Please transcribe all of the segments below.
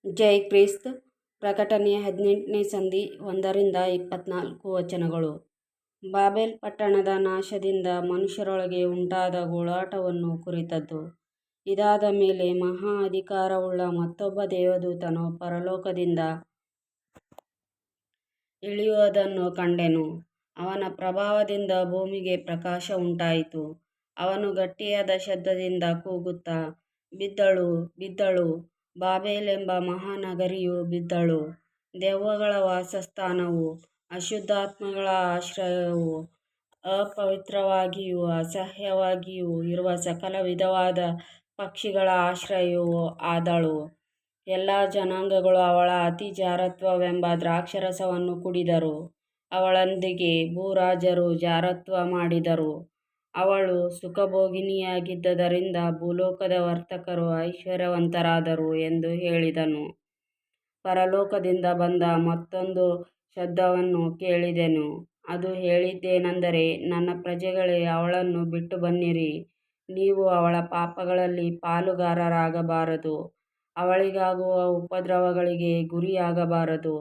ಜೈ ಕ್ರಿಸ್ತ. ಪ್ರಕಟಣೆ 18ನೇ ಸಂಧಿ 1-24 ಬಾಬೆಲ್ ಪಟ್ಟಣದ ನಾಶದಿಂದ ಮನುಷ್ಯರೊಳಗೆ ಉಂಟಾದ ಗೋಳಾಟವನ್ನು ಕುರಿತದ್ದು. ಇದಾದ ಮೇಲೆ ಮಹಾ ಅಧಿಕಾರವುಳ್ಳ ಮತ್ತೊಬ್ಬ ದೇವದೂತನು ಪರಲೋಕದಿಂದ ಇಳಿಯುವುದನ್ನು ಕಂಡೆನು. ಅವನ ಪ್ರಭಾವದಿಂದ ಭೂಮಿಗೆ ಪ್ರಕಾಶ ಉಂಟಾಯಿತು. ಅವನು ಗಟ್ಟಿಯಾದ ಶಬ್ದದಿಂದ ಕೂಗುತ್ತಾ, ಬಿದ್ದಳು, ಬಿದ್ದಳು, ಬಾಬೆಲೆಂಬ ಮಹಾನಗರಿಯು ಬಿದ್ದಳು, ದೆವ್ವಗಳ ವಾಸಸ್ಥಾನವೂ ಅಶುದ್ಧಾತ್ಮಗಳ ಆಶ್ರಯವೂ ಅಪವಿತ್ರವಾಗಿಯೂ ಅಸಹ್ಯವಾಗಿಯೂ ಇರುವ ಸಕಲ ವಿಧವಾದ ಪಕ್ಷಿಗಳ ಆಶ್ರಯವೂ ಆದಳು. ಎಲ್ಲ ಜನಾಂಗಗಳು ಅವಳ ಅತಿ ಜಾರತ್ವವೆಂಬ ದ್ರಾಕ್ಷಾರಸವನ್ನು ಕುಡಿದರು. ಅವಳೊಂದಿಗೆ ಭೂರಾಜರು ಜಾರತ್ವ ಮಾಡಿದರು. ಅವಳು ಸುಖಭೋಗಿನಿಯಾಗಿದ್ದರಿಂದ ಭೂಲೋಕದ ವರ್ತಕರು ಐಶ್ವರ್ಯವಂತರಾದರು ಎಂದು ಹೇಳಿದನು. ಪರಲೋಕದಿಂದ ಬಂದ ಮತ್ತೊಂದು ಶಬ್ದವನ್ನು ಕೇಳಿದೆನು. ಅದು ಹೇಳಿದ್ದೇನೆಂದರೆ, ನನ್ನ ಪ್ರಜೆಗಳೇ, ಅವಳನ್ನು ಬಿಟ್ಟು ಬನ್ನಿರಿ. ನೀವು ಅವಳ ಪಾಪಗಳಲ್ಲಿ ಪಾಲುಗಾರರಾಗಬಾರದು, ಅವಳಿಗಾಗುವ ಉಪದ್ರವಗಳಿಗೆ ಗುರಿಯಾಗಬಾರದು.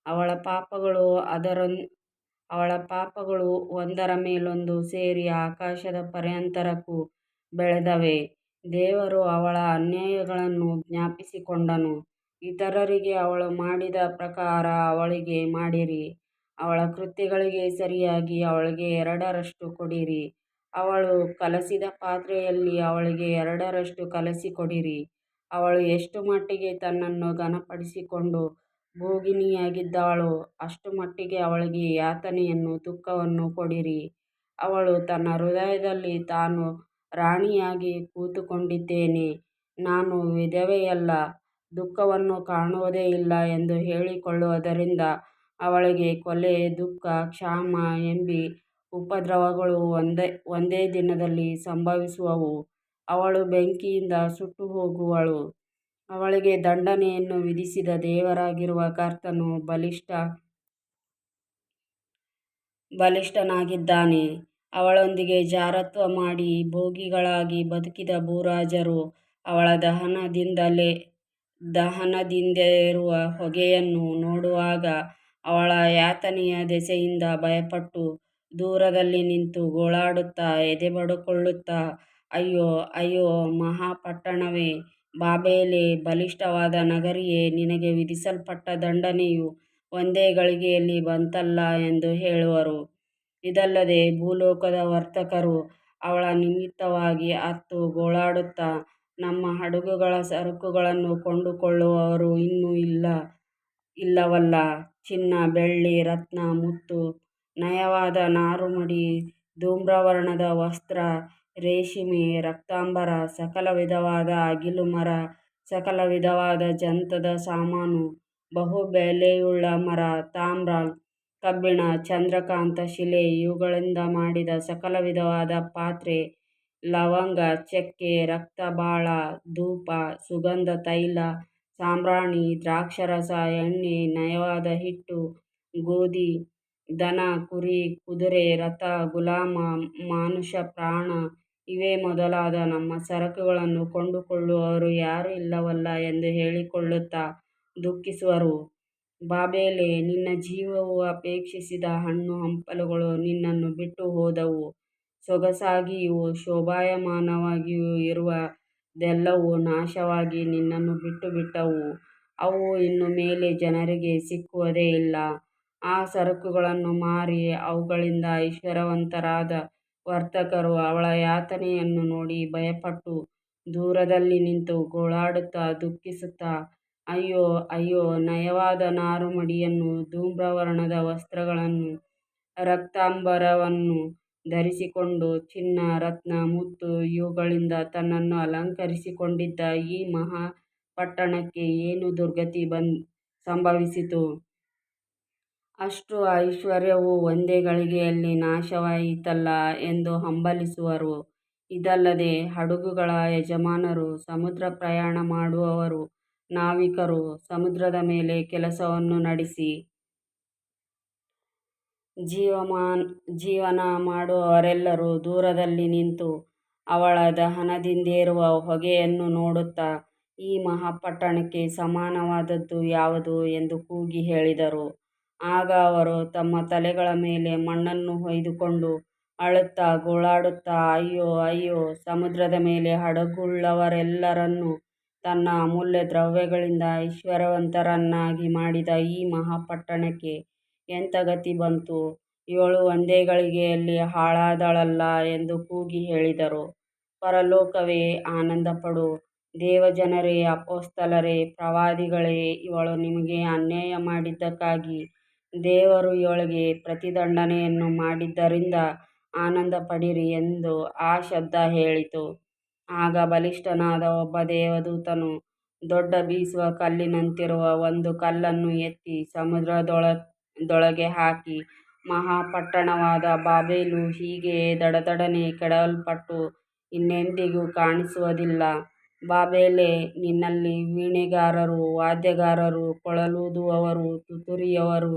ಅವಳ ಪಾಪಗಳು ಒಂದರ ಮೇಲೊಂದು ಸೇರಿ ಆಕಾಶದ ಪರ್ಯಂತರಕ್ಕೂ ಬೆಳೆದವೆ. ದೇವರು ಅವಳ ಅನ್ಯಾಯಗಳನ್ನು ಜ್ಞಾಪಿಸಿಕೊಂಡನು. ಇತರರಿಗೆ ಅವಳು ಮಾಡಿದ ಪ್ರಕಾರ ಅವಳಿಗೆ ಮಾಡಿರಿ. ಅವಳ ಕೃತ್ಯಗಳಿಗೆ ಸರಿಯಾಗಿ ಅವಳಿಗೆ ಎರಡರಷ್ಟು ಕೊಡಿರಿ. ಅವಳು ಕಲಸಿದ ಪಾತ್ರೆಯಲ್ಲಿ ಅವಳಿಗೆ ಎರಡರಷ್ಟು ಕಲಸಿಕೊಡಿರಿ. ಅವಳು ಎಷ್ಟು ಮಟ್ಟಿಗೆ ತನ್ನನ್ನು ಘನಪಡಿಸಿಕೊಂಡು ಭೋಗಿನಿಯಾಗಿದ್ದಾಳೋ ಅಷ್ಟು ಮಟ್ಟಿಗೆ ಅವಳಿಗೆ ಯಾತನೆಯನ್ನೂ ದುಃಖವನ್ನೂ ಕೊಡಿರಿ. ಅವಳು ತನ್ನ ಹೃದಯದಲ್ಲಿ, ತಾನು ರಾಣಿಯಾಗಿ ಕೂತುಕೊಂಡಿದ್ದೇನೆ, ನಾನು ವಿಧವೆಯಲ್ಲ, ದುಃಖವನ್ನು ಕಾಣುವುದೇ ಇಲ್ಲ ಎಂದು ಹೇಳಿಕೊಳ್ಳುವುದರಿಂದ ಅವಳಿಗೆ ಕೊಲೆ, ದುಃಖ, ಕ್ಷಾಮ ಎಂಬೀ ಉಪದ್ರವಗಳು ಒಂದೇ ದಿನದಲ್ಲಿ ಸಂಭವಿಸುವವು. ಅವಳು ಬೆಂಕಿಯಿಂದ ಸುಟ್ಟುಹೋಗುವಳು. ಅವಳಿಗೆ ದಂಡನೆಯನ್ನು ವಿಧಿಸಿದ ದೇವರಾಗಿರುವ ಕರ್ತನು ಬಲಿಷ್ಠನಾಗಿದ್ದಾನೆ. ಅವಳೊಂದಿಗೆ ಜಾರತ್ವ ಮಾಡಿ ಭೋಗಿಗಳಾಗಿ ಬದುಕಿದ ಭೂರಾಜರು ಅವಳ ದಹನದಿಂದೇರುವ ಹೊಗೆಯನ್ನು ನೋಡುವಾಗ ಅವಳ ಯಾತನೆಯ ದೆಸೆಯಿಂದ ಭಯಪಟ್ಟು ದೂರದಲ್ಲಿ ನಿಂತು ಗೋಳಾಡುತ್ತಾ ಎದೆಬಡುಕೊಳ್ಳುತ್ತಾ, ಅಯ್ಯೋ, ಅಯ್ಯೋ, ಮಹಾಪಟ್ಟಣವೇ, ಬಾಬೆಲೇ, ಬಲಿಷ್ಠವಾದ ನಗರಿಯೇ, ನಿನಗೆ ವಿಧಿಸಲ್ಪಟ್ಟ ದಂಡನೆಯು ಒಂದೇ ಗಳಿಗೆಯಲ್ಲಿ ಬಂತಲ್ಲಾ ಎಂದು ಹೇಳುವರು. ಇದಲ್ಲದೆ ಭೂಲೋಕದ ವರ್ತಕರು ಅವಳ ನಿಮಿತ್ತವಾಗಿ ಅತ್ತು ಗೋಳಾಡುತ್ತಾ, ನಮ್ಮ ಹಡಗುಗಳ ಸರಕುಗಳನ್ನು ಕೊಂಡುಕೊಳ್ಳುವವರು ಇನ್ನೂ ಇಲ್ಲವಲ್ಲಾ? ಚಿನ್ನ, ಬೆಳ್ಳಿ, ರತ್ನ, ಮುತ್ತು, ನಯವಾದ ನಾರುಮಡಿ, ಧೂಮ್ರವರ್ಣದ ವಸ್ತ್ರ, ರೇಷ್ಮೆ, ರಕ್ತಾಂಬರ, ಸಕಲ ವಿಧವಾದ ಅಗಿಲು ಮರ, ಸಕಲ ವಿಧವಾದ ದಂತದ ಸಾಮಾನು, ಬಹು ಬೆಲೆಯುಳ್ಳ ಮರ, ತಾಮ್ರ, ಕಬ್ಬಿಣ, ಚಂದ್ರಕಾಂತ ಶಿಲೆ, ಇವುಗಳಿಂದ ಮಾಡಿದ ಸಕಲ ವಿಧವಾದ ಪಾತ್ರೆ, ಲವಂಗ, ಚಕ್ಕೆ, ರಕ್ತಬಾಳ, ಧೂಪ, ಸುಗಂಧ ತೈಲ, ಸಾಂಬ್ರಾಣಿ, ದ್ರಾಕ್ಷಾರಸ, ಎಣ್ಣೆ, ನಯವಾದ ಹಿಟ್ಟು, ಗೋಧಿ, ದನ, ಕುರಿ, ಕುದುರೆ, ರಥ, ಗುಲಾಮ, ಮಾನುಷ ಪ್ರಾಣ, ಇವೇ ಮೊದಲಾದ ನಮ್ಮ ಸರಕುಗಳನ್ನು ಕೊಂಡುಕೊಳ್ಳುವವರು ಯಾರೂ ಇಲ್ಲವಲ್ಲಾ ಎಂದು ಹೇಳಿಕೊಳ್ಳುತ್ತಾ ದುಃಖಿಸುವರು. ಬಾಬೆಲೇ, ನಿನ್ನ ಜೀವವು ಅಪೇಕ್ಷಿಸಿದ ಹಣ್ಣು ಹಂಪಲುಗಳು ನಿನ್ನನ್ನು ಬಿಟ್ಟು ಹೋದವು. ಸೊಗಸಾಗಿಯೂ ಶೋಭಾಯಮಾನವಾಗಿಯೂ ಇರುವುದೆಲ್ಲವೂ ನಾಶವಾಗಿ ನಿನ್ನನ್ನು ಬಿಟ್ಟುಬಿಟ್ಟವು. ಅವು ಇನ್ನು ಮೇಲೆ ಜನರಿಗೆ ಸಿಕ್ಕುವುದೇ ಇಲ್ಲ. ಆ ಸರಕುಗಳನ್ನು ಮಾರಿ ಅವುಗಳಿಂದ ಐಶ್ವರ್ಯವಂತರಾದ ವರ್ತಕರು ಅವಳ ಯಾತನೆಯನ್ನು ನೋಡಿ ಭಯಪಟ್ಟು ದೂರದಲ್ಲಿ ನಿಂತು ಗೋಳಾಡುತ್ತಾ ದುಃಖಿಸುತ್ತಾ, ಅಯ್ಯೋ, ಅಯ್ಯೋ, ನಯವಾದ ನಾರುಮಡಿಯನ್ನೂ ಧೂಮ್ರವರ್ಣದ ವಸ್ತ್ರಗಳನ್ನೂ ರಕ್ತಾಂಬರವನ್ನೂ ಧರಿಸಿಕೊಂಡು ಚಿನ್ನ, ರತ್ನ, ಮುತ್ತು ಇವುಗಳಿಂದ ತನ್ನನ್ನು ಅಲಂಕರಿಸಿಕೊಂಡಿದ್ದ ಈ ಮಹಾಪಟ್ಟಣಕ್ಕೆ ಏನು ದುರ್ಗತಿ ಸಂಭವಿಸಿತು? ಅಷ್ಟು ಐಶ್ವರ್ಯವೂ ಒಂದೇ ಗಳಿಗೆಯಲ್ಲಿ ನಾಶವಾಯಿತಲ್ಲಾ ಎಂದು ಹಂಬಲಿಸುವರು. ಇದಲ್ಲದೆ ಹಡಗುಗಳ ಯಜಮಾನರು, ಸಮುದ್ರ ಪ್ರಯಾಣ ಮಾಡುವವರು, ನಾವಿಕರು, ಸಮುದ್ರದ ಮೇಲೆ ಕೆಲಸವನ್ನು ನಡೆಸಿ ಜೀವನ ಮಾಡುವವರೆಲ್ಲರೂ ದೂರದಲ್ಲಿ ನಿಂತು ಅವಳ ದಹನದಿಂದೇರುವ ಹೊಗೆಯನ್ನು ನೋಡುತ್ತಾ ಈ ಮಹಾಪಟ್ಟಣಕ್ಕೆ ಸಮಾನವಾದದ್ದು ಯಾವುದು ಎಂದು ಕೂಗಿ ಹೇಳಿದರು. ಆಗ ಅವರು ತಮ್ಮ ತಲೆಗಳ ಮೇಲೆ ಮಣ್ಣನ್ನು ಹೊಯ್ದುಕೊಂಡು ಅಳುತ್ತಾ ಗೋಳಾಡುತ್ತಾ, ಅಯ್ಯೋ, ಅಯ್ಯೋ, ಸಮುದ್ರದ ಮೇಲೆ ಹಡಗುಳ್ಳವರೆಲ್ಲರನ್ನೂ ತನ್ನ ಅಮೂಲ್ಯ ದ್ರವ್ಯಗಳಿಂದ ಐಶ್ವರ್ಯವಂತರನ್ನಾಗಿ ಮಾಡಿದ ಈ ಮಹಾಪಟ್ಟಣಕ್ಕೆ ಎಂಥ ಗತಿ ಬಂತು? 7 ಒಂದೇ ಗಳಿಗೆಯಲ್ಲಿ ಹಾಳಾದಳಲ್ಲ ಎಂದು ಕೂಗಿ ಹೇಳಿದರು. ಪರಲೋಕವೇ, ಆನಂದಪಡು. ದೇವಜನರೇ, ಅಪೊಸ್ತಲರೇ, ಪ್ರವಾದಿಗಳೇ, ಇವಳು ನಿಮಗೆ ಅನ್ಯಾಯ ಮಾಡಿದ್ದಕ್ಕಾಗಿ ದೇವರು ಇವಳಿಗೆ ಪ್ರತಿದಂಡನೆಯನ್ನು ಮಾಡಿದ್ದರಿಂದ ಆನಂದಪಡಿರಿ ಎಂದು ಆ ಶಬ್ದ ಹೇಳಿತು. ಆಗ ಬಲಿಷ್ಠನಾದ ಒಬ್ಬ ದೇವದೂತನು ದೊಡ್ಡ ಬೀಸುವ ಕಲ್ಲಿನಂತಿರುವ ಒಂದು ಕಲ್ಲನ್ನು ಎತ್ತಿ ಸಮುದ್ರದೊಳಗೆ ಹಾಕಿ, ಮಹಾಪಟ್ಟಣವಾದ ಬಾಬೆಲು ಹೀಗೆಯೇ ದಡದಡನೆ ಕೆಡವಲ್ಪಟ್ಟು ಇನ್ನೆಂದಿಗೂ ಕಾಣಿಸುವುದಿಲ್ಲ. ಬಾಬೆಲೇ, ನಿನ್ನಲ್ಲಿ ವೀಣೆಗಾರರು, ವಾದ್ಯಗಾರರು, ಕೊಳಲೂದುವವರು, ತುತ್ತೂರಿಯವರು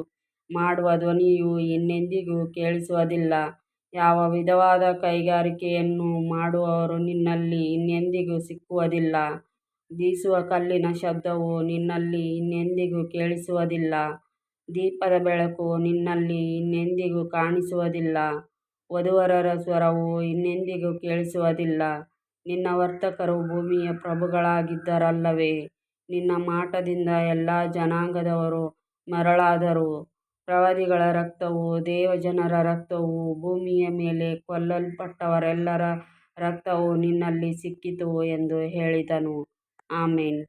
ಮಾಡುವ ಧ್ವನಿಯು ಇನ್ನೆಂದಿಗೂ ಕೇಳಿಸುವುದಿಲ್ಲ. ಯಾವ ವಿಧವಾದ ಕೈಗಾರಿಕೆಯನ್ನೂ ಮಾಡುವವರು ನಿನ್ನಲ್ಲಿ ಇನ್ನೆಂದಿಗೂ ಸಿಕ್ಕುವುದಿಲ್ಲ. ಬೀಸುವ ಕಲ್ಲಿನ ಶಬ್ದವು ನಿನ್ನಲ್ಲಿ ಇನ್ನೆಂದಿಗೂ ಕೇಳಿಸುವುದಿಲ್ಲ. ದೀಪದ ಬೆಳಕು ನಿನ್ನಲ್ಲಿ ಇನ್ನೆಂದಿಗೂ ಕಾಣಿಸುವುದಿಲ್ಲ. ವಧೂವರರ ಸ್ವರವು ಇನ್ನೆಂದಿಗೂ ಕೇಳಿಸುವುದಿಲ್ಲ. ನಿನ್ನ ವರ್ತಕರು ಭೂಮಿಯ ಪ್ರಭುಗಳಾಗಿದ್ದರಲ್ಲವೇ? ನಿನ್ನ ಮಾಟದಿಂದ ಎಲ್ಲಾ ಜನಾಂಗದವರು ಮರುಳಾದರು. ಪ್ರವಾದಿಗಳ ರಕ್ತವೂ ದೇವಜನರ ರಕ್ತವೂ ಭೂಮಿಯ ಮೇಲೆ ಕೊಲ್ಲಲ್ಪಟ್ಟವರೆಲ್ಲರ ರಕ್ತವೂ ನಿನ್ನಲ್ಲಿ ಸಿಕ್ಕಿತು ಎಂದು ಹೇಳಿದನು. ಆಮೆನ್.